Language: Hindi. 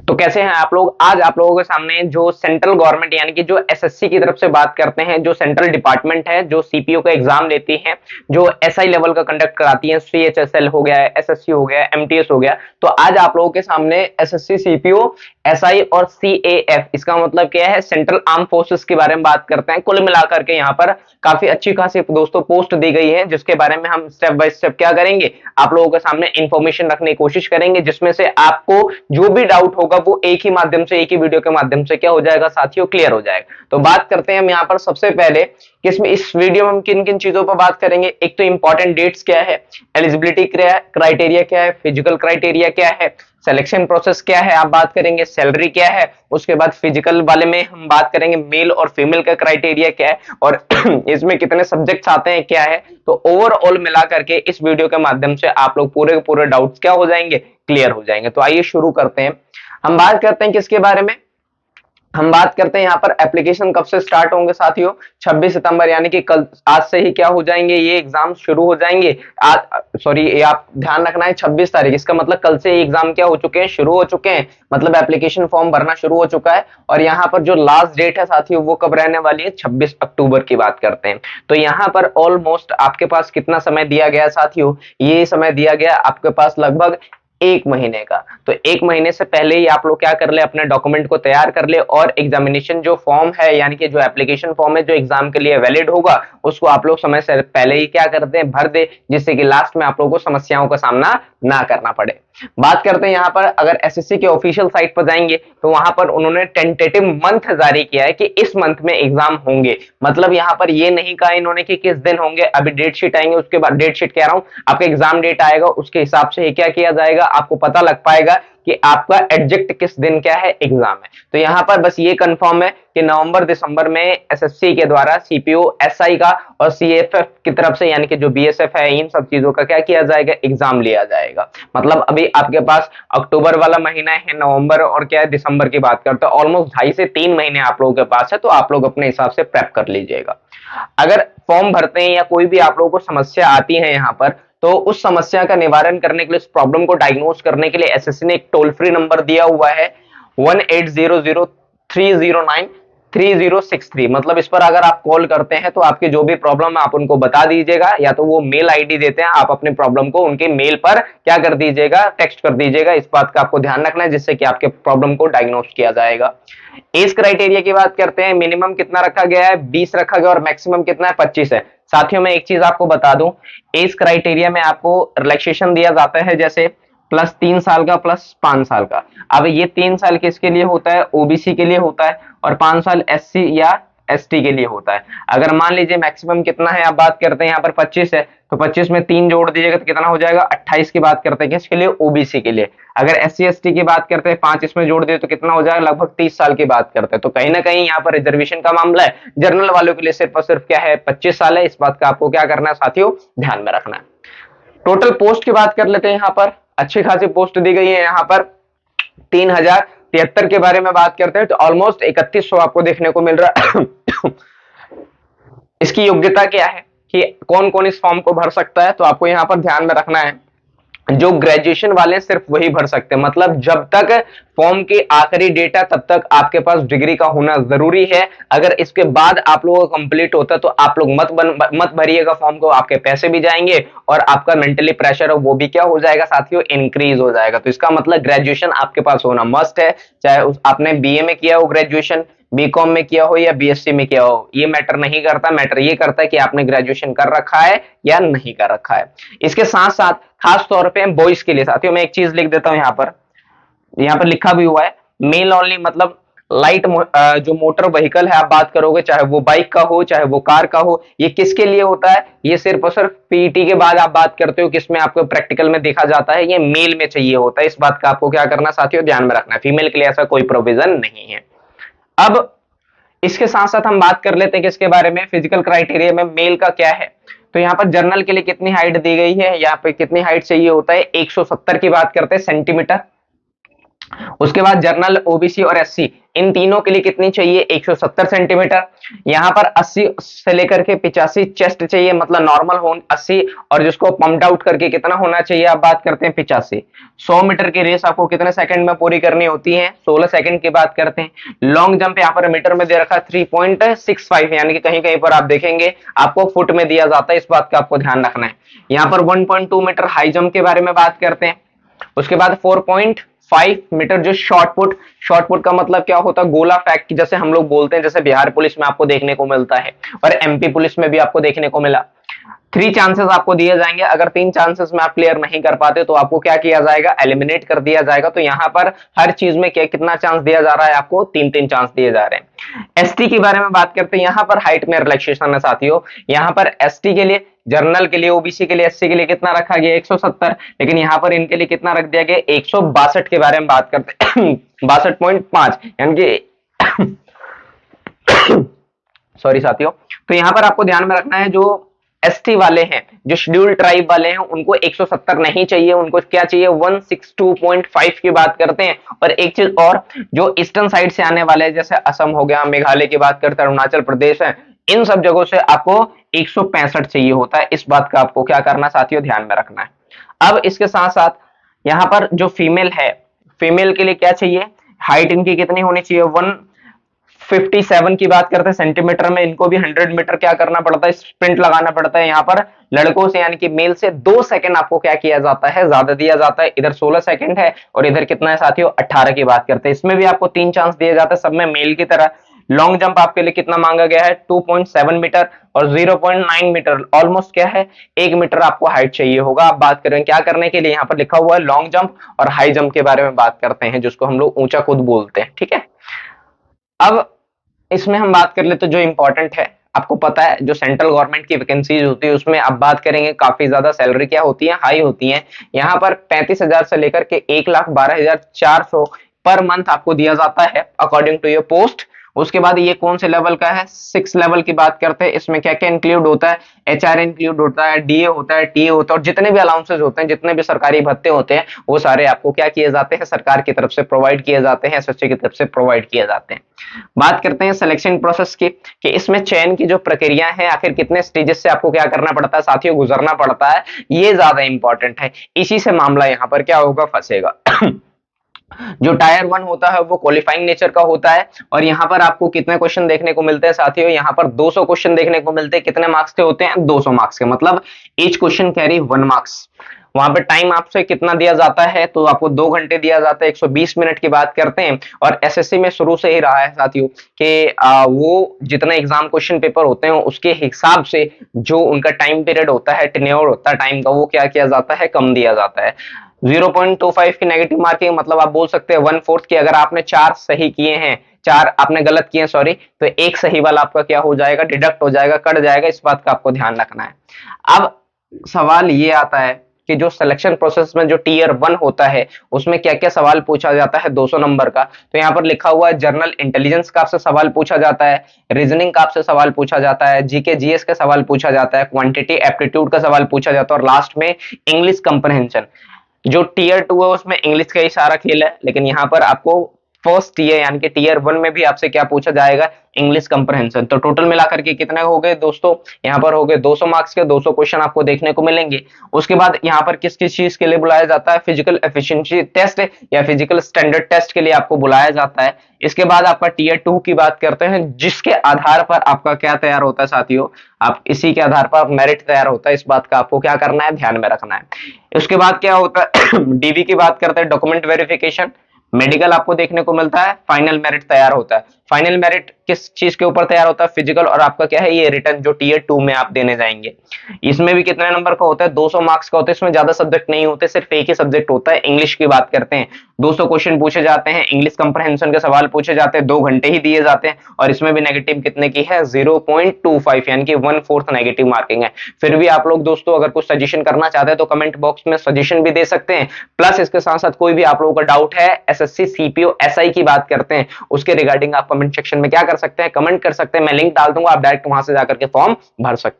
तो कैसे हैं आप लोग। आज आप लोगों के सामने जो सेंट्रल गवर्नमेंट यानी कि जो एसएससी की तरफ से बात करते हैं, जो सेंट्रल डिपार्टमेंट है जो सीपीओ का एग्जाम लेती है, जो एसआई लेवल का कंडक्ट कराती है, सीएचएसएल हो गया, एसएससी हो गया, एमटीएस हो गया, तो आज आप लोगों के सामने एसएससी, सीपीओ, एसआई और सीएएफ, इसका मतलब क्या है, सेंट्रल आर्म फोर्सेस के बारे में बात करते हैं। कुल मिलाकर के यहाँ पर काफी अच्छी खासी दोस्तों पोस्ट दी गई है, जिसके बारे में हम स्टेप बाय स्टेप क्या करेंगे, आप लोगों के सामने इंफॉर्मेशन रखने की कोशिश करेंगे, जिसमें से आपको जो भी डाउट होगा वो एक ही माध्यम से, एक ही वीडियो के माध्यम से क्या हो जाएगा साथियों, क्लियर हो जाएगा। तो बात करते हैं हम यहाँ पर सबसे पहले कि इसमें इस वीडियो में हम किन किन चीजों पर बात करेंगे। एक तो इंपॉर्टेंट डेट्स क्या है, एलिजिबिलिटी क्राइटेरिया क्या है, फिजिकल क्राइटेरिया क्या है, सिलेक्शन प्रोसेस क्या है, आप बात करेंगे सैलरी क्या है, उसके बाद फिजिकल वाले में हम बात करेंगे मेल और फीमेल का क्राइटेरिया क्या है, और इसमें कितने सब्जेक्ट्स आते हैं क्या है। तो ओवरऑल मिला करके इस वीडियो के माध्यम से आप लोग पूरे के पूरे डाउट्स क्या हो जाएंगे, क्लियर हो जाएंगे। तो आइए शुरू करते हैं। हम बात करते हैं किसके बारे में, हम बात करते हैं यहाँ पर एप्लीकेशन कब से स्टार्ट होंगे साथियों, 26 सितंबर यानी कि कल, आज से ही क्या हो जाएंगे, ये एग्जाम शुरू हो जाएंगे। आज सॉरी, ये आप ध्यान रखना है 26 तारीख, इसका मतलब कल से एग्जाम क्या हो चुके हैं, शुरू हो चुके हैं, मतलब एप्लीकेशन फॉर्म भरना शुरू हो चुका है। और यहाँ पर जो लास्ट डेट है साथियों वो कब रहने वाली है, 26 अक्टूबर की बात करते हैं। तो यहाँ पर ऑलमोस्ट आपके पास कितना समय दिया गया साथियों, ये समय दिया गया आपके पास लगभग एक महीने का। तो एक महीने से पहले ही आप लोग क्या कर ले, अपने डॉक्यूमेंट को तैयार कर ले और एग्जामिनेशन जो फॉर्म है यानी कि जो एप्लीकेशन फॉर्म है जो एग्जाम के लिए वैलिड होगा उसको आप लोग समय से पहले ही क्या कर दें, भर दे, जिससे कि लास्ट में आप लोगों को समस्याओं का सामना ना करना पड़े। बात करते हैं यहाँ पर, अगर एसएससी के ऑफिशियल साइट पर जाएंगे तो वहां पर उन्होंने टेंटेटिव मंथ जारी किया है कि इस मंथ में एग्जाम होंगे। मतलब यहाँ पर ये नहीं कहा इन्होंने कि किस दिन होंगे, अभी डेट शीट आएंगे उसके बाद, डेट शीट कह रहा हूं, आपका एग्जाम डेट आएगा उसके हिसाब से क्या किया जाएगा, आपको पता लग पाएगा कि आपका एग्जैक्ट किस दिन क्या है एग्जाम है। तो यहाँ पर बस ये कंफर्म है कि नवंबर दिसंबर में एसएससी के द्वारा सीपीओ, एसआई का और सीएफएफ की तरफ से यानी कि जो बीएसएफ है, इन सब चीजों का क्या किया जाएगा, एग्जाम लिया जाएगा। मतलब अभी आपके पास अक्टूबर वाला महीना है, नवंबर और क्या है दिसंबर की बात करते हैं, ऑलमोस्ट 2.5 से 3 महीने आप लोगों के पास है, तो आप लोग अपने हिसाब से प्रेप कर लीजिएगा। अगर फॉर्म भरते हैं या कोई भी आप लोगों को समस्या आती है यहाँ पर, तो उस समस्या का निवारण करने के लिए, उस प्रॉब्लम को डायग्नोस करने के लिए एसएससी ने एक टोल फ्री नंबर दिया हुआ है 1800-309-3063। मतलब इस पर अगर आप कॉल करते हैं तो आपकी जो भी प्रॉब्लम है आप उनको बता दीजिएगा, या तो वो मेल आईडी देते हैं, आप अपनी प्रॉब्लम को उनके मेल पर क्या कर दीजिएगा, टेक्स्ट कर दीजिएगा। इस बात का आपको ध्यान रखना है, जिससे कि आपके प्रॉब्लम को डायग्नोस किया जाएगा। एज क्राइटेरिया की बात करते हैं, मिनिमम कितना रखा गया है, 20 रखा गया और मैक्सिमम कितना है, 25 है। साथियों मैं एक चीज आपको बता दूं, एज क्राइटेरिया में आपको रिलैक्सेशन दिया जाता है, जैसे प्लस 3 साल का प्लस 5 साल का। अब ये 3 साल किसके लिए होता है, ओबीसी के लिए होता है, और 5 साल एससी या एसटी के लिए होता है। अगर मान लीजिए मैक्सिमम कितना है, आप बात करते हैं यहाँ पर 25 है, तो 25 में 3 जोड़ दीजिएगा तो कितना हो जाएगा, 28 की बात करते हैं किसके लिए, ओबीसी के लिए। अगर एससी एसटी की बात करते हैं 5 इसमें जोड़ दिए तो कितना हो जाएगा, लगभग 30 साल की बात करते हैं। तो कहीं ना कहीं यहाँ पर रिजर्वेशन का मामला है, जनरल वालों के लिए सिर्फ और सिर्फ क्या है, 25 साल है। इस बात का आपको क्या करना है साथियों, ध्यान में रखना है। टोटल पोस्ट की बात कर लेते हैं, यहाँ पर अच्छी खासी पोस्ट दी गई है। यहाँ पर 3073 के बारे में बात करते हैं तो ऑलमोस्ट 3100 आपको देखने को मिल रहा है। इसकी योग्यता क्या है कि कौन कौन इस फॉर्म को भर सकता है, तो आपको यहां पर ध्यान में रखना है जो ग्रेजुएशन वाले सिर्फ वही भर सकते हैं। मतलब जब तक फॉर्म की आखिरी डेटा तब तक आपके पास डिग्री का होना जरूरी है। अगर इसके बाद आप लोगों का कंप्लीट होता है तो आप लोग मत भरिएगा फॉर्म को, आपके पैसे भी जाएंगे और आपका मेंटली प्रेशर है वो भी क्या हो जाएगा साथियों, इंक्रीज हो जाएगा। तो इसका मतलब ग्रेजुएशन आपके पास होना मस्ट है, चाहे आपने बीए में किया हो ग्रेजुएशन, बीकॉम में किया हो या बीएससी में किया हो, ये मैटर नहीं करता। मैटर ये करता है कि आपने ग्रेजुएशन कर रखा है या नहीं कर रखा है। इसके साथ साथ खास तौर पे बॉयज के लिए साथियों मैं एक चीज लिख देता हूं, यहाँ पर लिखा भी हुआ है मेल ओनली। मतलब लाइट जो मोटर व्हीकल है आप बात करोगे, चाहे वो बाइक का हो चाहे वो कार का हो, ये किसके लिए होता है, ये सिर्फ और सिर्फ पीईटी के बाद आप बात करते हो किसमें आपको प्रैक्टिकल में देखा जाता है, ये मेल में चाहिए होता है। इस बात का आपको क्या करना साथियों, ध्यान में रखना है। फीमेल के लिए ऐसा कोई प्रोविजन नहीं है। अब इसके साथ साथ हम बात कर लेते हैं किसके बारे में, फिजिकल क्राइटेरिया में मेल का क्या है। तो यहाँ पर जर्नल के लिए कितनी हाइट दी गई है, यहाँ पे कितनी हाइट चाहिए होता है, 170 की बात करते हैं सेंटीमीटर। उसके बाद जनरल, ओबीसी और एससी, इन तीनों के लिए कितनी चाहिए? 170 सेंटीमीटर। यहाँ पर 80 से लेकर के 85 चेस्ट चाहिए, मतलब नॉर्मल हो 80, और जिसको पंप्ड आउट करके कितना होना चाहिए, आप बात करते हैं 85। 100 मीटर की रेस आपको कितने सेकंड में पूरी करनी होती है? 16 सेकंड की बात करते हैं। लॉन्ग जंप यहाँ पर मीटर में दे रखा 3.65, यानी कि कहीं कहीं पर आप देखेंगे आपको फुट में दिया जाता है, इस बात का आपको ध्यान रखना है। यहाँ पर 1.2 मीटर हाई जंप के बारे में बात करते हैं। उसके बाद 4.5 मीटर जो शॉर्ट पुट का मतलब क्या होता है? गोला फेंक की, जैसे हम लोग बोलते हैं, जैसे बिहार पुलिस में आपको देखने को मिलता है और एमपी पुलिस में भी आपको देखने को मिला। 3 चांसेस आपको दिए जाएंगे, अगर 3 चांसेस में आप क्लियर नहीं कर पाते तो आपको क्या किया जाएगा? एलिमिनेट कर दिया जाएगा। तो यहाँ पर हर चीज में क्या कितना चांस दिया जा रहा है? आपको 3-3 चांस दिए जा रहे हैं। एसटी के बारे में बात करते हैं। यहाँ पर हाइट में रिलैक्सेशन है साथियों। यहाँ पर एसटी के लिए, जनरल के लिए, ओबीसी के लिए, एससी के लिए कितना रखा गया? 170, लेकिन यहाँ पर इनके लिए कितना रख दिया गया? 162 के बारे में बात करते हैं। 62.5, यानी कि सॉरी साथियों। तो यहाँ पर आपको ध्यान में रखना है, जो एसटी वाले हैं, जो शेड्यूल्ड ट्राइब वाले हैं, उनको 170 नहीं चाहिए, उनको क्या चाहिए? 162.5 की बात करते हैं। और एक चीज और, जो ईस्टर्न साइड से आने वाले हैं, जैसे असम हो गया, मेघालय की बात करते हैं, अरुणाचल प्रदेश है, इन सब जगहों से आपको 165 चाहिए होता है। इस बात का आपको क्या करना साथियों? ध्यान में रखना है। अब इसके साथ साथ यहाँ पर जो फीमेल है, फीमेल के लिए क्या चाहिए? हाइट इनकी कितनी होनी चाहिए? 157 की बात करते हैं सेंटीमीटर में। इनको भी 100 मीटर क्या करना पड़ता है? स्प्रिंट लगाना पड़ता है। यहाँ पर लड़कों से यानी कि मेल से 2 सेकंड आपको क्या किया जाता है? ज्यादा दिया जाता है। इधर 16 सेकंड है और इधर कितना है साथियों? 18 की बात करते हैं। इसमें भी आपको 3 चांस दिए जाते हैं, सब में मेल की तरह। लॉन्ग जंप आपके लिए कितना मांगा गया है? 2.7 मीटर और 0.9 मीटर, ऑलमोस्ट क्या है? 1 मीटर आपको हाइट चाहिए होगा। आप बात करें क्या करने के लिए? यहाँ पर लिखा हुआ है लॉन्ग जंप और हाई जंप के बारे में बात करते हैं, जिसको हम लोग ऊंचा कूद बोलते हैं। ठीक है, अब इसमें हम बात कर ले तो जो इंपॉर्टेंट है, आपको पता है जो सेंट्रल गवर्नमेंट की वैकेंसीज होती है उसमें अब बात करेंगे, काफी ज्यादा सैलरी क्या होती है? हाई होती है। यहाँ पर 35,000 से लेकर के 1,12,400 पर मंथ आपको दिया जाता है अकॉर्डिंग टू योर पोस्ट। उसके बाद ये कौन से लेवल का है? 6 लेवल की बात करते हैं। इसमें क्या क्या इंक्लूड होता है? एचआर इंक्लूड होता है, डीए होता है, टीए होता है, और जितने भी अलाउंसेस होते हैं, जितने भी सरकारी भत्ते होते हैं, वो सारे आपको क्या किए जाते हैं? सरकार की तरफ से प्रोवाइड किए जाते हैं, एसएससी की तरफ से प्रोवाइड किए जाते हैं। बात करते हैं सिलेक्शन प्रोसेस की, कि इसमें चयन की जो प्रक्रिया है, आखिर कितने स्टेजेस से आपको क्या करना पड़ता है साथियों? गुजरना पड़ता है। ये ज्यादा इंपॉर्टेंट है, इसी से मामला यहाँ पर क्या होगा? फंसेगा। जो टायर 1 होता है वो क्वालिफाइंग नेचर का होता है, और यहाँ पर आपको कितने क्वेश्चन देखने को मिलते हैं साथियों? यहाँ पर 200 क्वेश्चन देखने को मिलते हैं। कितने मार्क्स के होते हैं? 200 मार्क्स के, मतलब ईच क्वेश्चन कैरी 1 मार्क्स। वहां पे टाइम आपसे कितना दिया जाता है? तो आपको 2 घंटे दिया जाता है। 120 मिनट की बात करते हैं। और एसएससी में शुरू से ही रहा है साथियों कि वो जितने एग्जाम क्वेश्चन पेपर होते हैं उसके हिसाब से जो उनका टाइम पीरियड होता है, टेन्योर होता है टाइम का, वो क्या किया जाता है? कम दिया जाता है। 0.25 की नेगेटिव मार्किंग, मतलब आप बोल सकते हैं 1/4 की। अगर आपने 4 सही किए हैं, 4 आपने गलत किए सॉरी, तो एक सही वाला आपका क्या हो जाएगा? डिडक्ट हो जाएगा, कट जाएगा। इस बात का आपको ध्यान रखना है। अब सवाल ये आता है कि जो सिलेक्शन प्रोसेस में जो टीयर 1 होता है उसमें क्या क्या सवाल पूछा जाता है 200 नंबर का? तो यहाँ पर लिखा हुआ है जनरल इंटेलिजेंस का आपसे सवाल पूछा जाता है, रीजनिंग का आपसे सवाल पूछा जाता है, जीके जीएस का सवाल पूछा जाता है, क्वांटिटी एप्टीट्यूड का सवाल पूछा जाता है, और लास्ट में इंग्लिश कंप्रहेंशन। जो टीयर 2 है उसमें इंग्लिश का ही सारा खेल है, लेकिन यहाँ पर आपको फर्स्ट ईयर यानी कि टीयर 1 में भी आपसे क्या पूछा जाएगा? English comprehension. तो टोटल मिलाकर के कितने हो गए दोस्तों? यहाँ पर हो गए 200 मार्क्स के 200 क्वेश्चन आपको देखने को मिलेंगे। उसके बाद यहाँ पर किस किस चीज के लिए बुलाया जाता है? फिजिकल एफिशिएंसी टेस्ट या फिजिकल स्टैंडर्ड टेस्ट के लिए आपको बुलाया जाता है। इसके बाद आपका टीयर 2 की बात करते हैं, जिसके आधार पर आपका क्या तैयार होता है साथियों? आप इसी के आधार पर मेरिट तैयार होता है। इस बात का आपको क्या करना है? ध्यान में रखना है। उसके बाद क्या होता है? डीवी की बात करते हैं, डॉक्यूमेंट वेरिफिकेशन। मेडिकल आपको देखने को मिलता है। फाइनल मेरिट तैयार होता है। फाइनल मेरिट किस चीज के ऊपर तैयार होता है? फिजिकल, और आपका क्या है? ये रिटर्न जो टीयर 2 में आप देने जाएंगे। इसमें भी कितने नंबर का होता है? 200 मार्क्स का होता है। इसमें ज्यादा सब्जेक्ट नहीं होते, सिर्फ एक ही सब्जेक्ट होता है। इंग्लिश की बात करते हैं, 200 क्वेश्चन पूछे जाते हैं, इंग्लिश कंप्रहेंशन के सवाल पूछे जाते हैं, 2 घंटे ही दिए जाते हैं, और इसमें भी नेगेटिव कितने की है? 0.25, यानी कि 1/4 नेगेटिव मार्किंग है। फिर भी आप लोग दोस्तों अगर कुछ सजेशन करना चाहते हैं तो कमेंट बॉक्स में सजेशन भी दे सकते हैं। प्लस इसके साथ साथ कोई भी आप लोगों का डाउट है एसएससी सीपीओ एसआई की बात करते हैं उसके रिगार्डिंग आप कमेंट सेक्शन में क्या कर सकते हैं? कमेंट कर सकते हैं। मैं लिंक डाल दूंगा, आप डायरेक्ट वहां से जाकर के फॉर्म भर सकते हैं।